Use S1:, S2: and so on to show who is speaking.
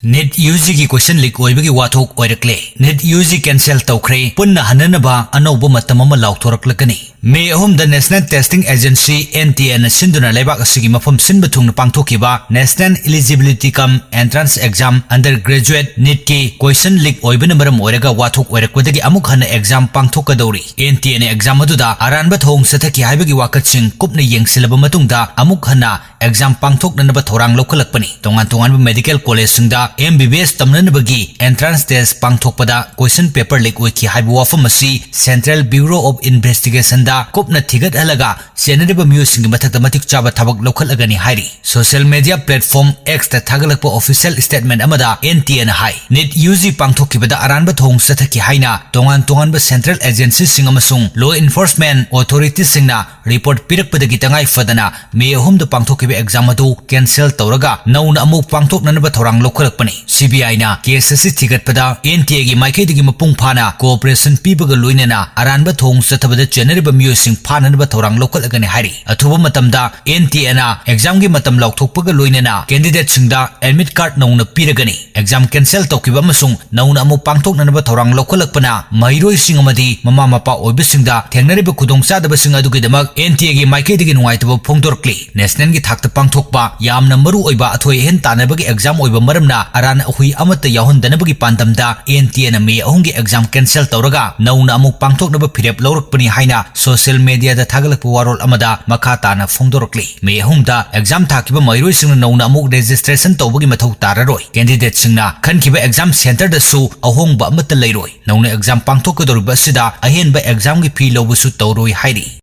S1: NEET UG की question leak ओइबगी वाथोक ओइरक्ले NEET UG कैंसिल तौख्रे पुन्ना हननबा अनौब मतम अमा लाउथोरक्लकनी मे अहुम the National Testing Agency NTA न सिंधुना लेबाक असिगी मफम सिनब थुंगना पांगथोकिबा National Eligibility cum Entrance Exam undergraduate NEET की क्वेश्चन लीक ओइबन मरम ओइरगा वाथोक ओइरक्वदगी अमुक हन एग्जाम पांगथोकदौरी NTA ने एग्जाम अदुदा अरानब थोंग सथकी हाइबगी वाकतसिंग कुपना येंगसिलब मतुंगदा अमुक हन्ना एग्जाम पांगथोकननबा थौरांग लौखलकपनी तोंगान तोंगानबा मेडिकल कॉलेज सिंगदा MBBS तमननबगी एंट्रेंस टेस्ट पांगथोकपदा क्वेश्चन पेपर लीक ओइखि हाइबु वाफम असी सेंट्रल ब्यूरो ऑफ इन्वेस्टिगेशन दा कुपना थिगत हलगा सेनरिबा म्यूसिंग मथकता मतिक चाबा थबक लौखलगनी हाइरी सोशल मीडिया प्लेटफॉर्म X ता थागलकप ऑफिशियल स्टेटमेंट अमदा NTA न हाइ NEET UG पांगथोकिबदा अरानबा थोंग सथकी हाइना तोंगान तोंगानबा सेंट्रल एजेंसी सिंग अमसुंग लॉ एनफोर्समेंट ऑथोरिटी सिंगना रिपोर्ट पिरकपदगी तंगाई फदना मे अहुम द पांगथोकिबा एग्जाम अदु कैंसिल तौरगा नौना अमुक पांगथोकननबा थौरांग लौखलकपनी CBI ना केस असि थिगतपदा NTA गी माइकैदगी मपुंग फाना कोऑपरेशन पीबगा लोइनेना अरानबा थोंग सथबदा चेनरिबा म्यूसिंग फाननबा थौरांग लौखलगनी हाइरी अथुबा मतमदा NTA ना एग्जाम गी मतम लौथोकपगा लोइनेना कैंडिडेट सिंगदा एडमिट कार्ड नौना पीरगनी एग्जाम कैंसिल तौकिबा मसुंग नौना अमुक पांगथोकननबा थौरांग लौखलकपना महिरोइ सिंग अमदी ममा मपा ओइबसिंगदा थेंगनरिबा खुदोंचादबसिंग अदुगिदमक NTA गी माइकैदगी नुवाइतबा फोंदोरक्ली नेशनल गी थाकता पांगथोकपा यामना मरु ओइबा अथोय हेन तानबगी एग्जाम ओइबा मरमना अरान अहुई अमत याहुंदनबगी पांदमदा NTA ना मे अहुंगी एग्जाम कैंसिल तौरगा नौना अमुक पांगथोकनबा फिरेप लौरकपनी हाइना सोशल मीडिया दा थागलकपा वारोल अमदा मखा ताना फोंदोरक्ली मे अहुंदा एग्जाम थाकिबा मैरोइ सिंगना नौना अमुक रजिस्ट्रेशन तौबगी मथौ तारारोय कैंडिडेट सिंगना खनखिबा एग्जाम सेंटर दसु अहोंगबा अमत लैरोय नौना एग्जाम पांगथोकदोरबा सिदा अहेनबा एग्जाम गी फी लौबसु तौरोय हाइरी।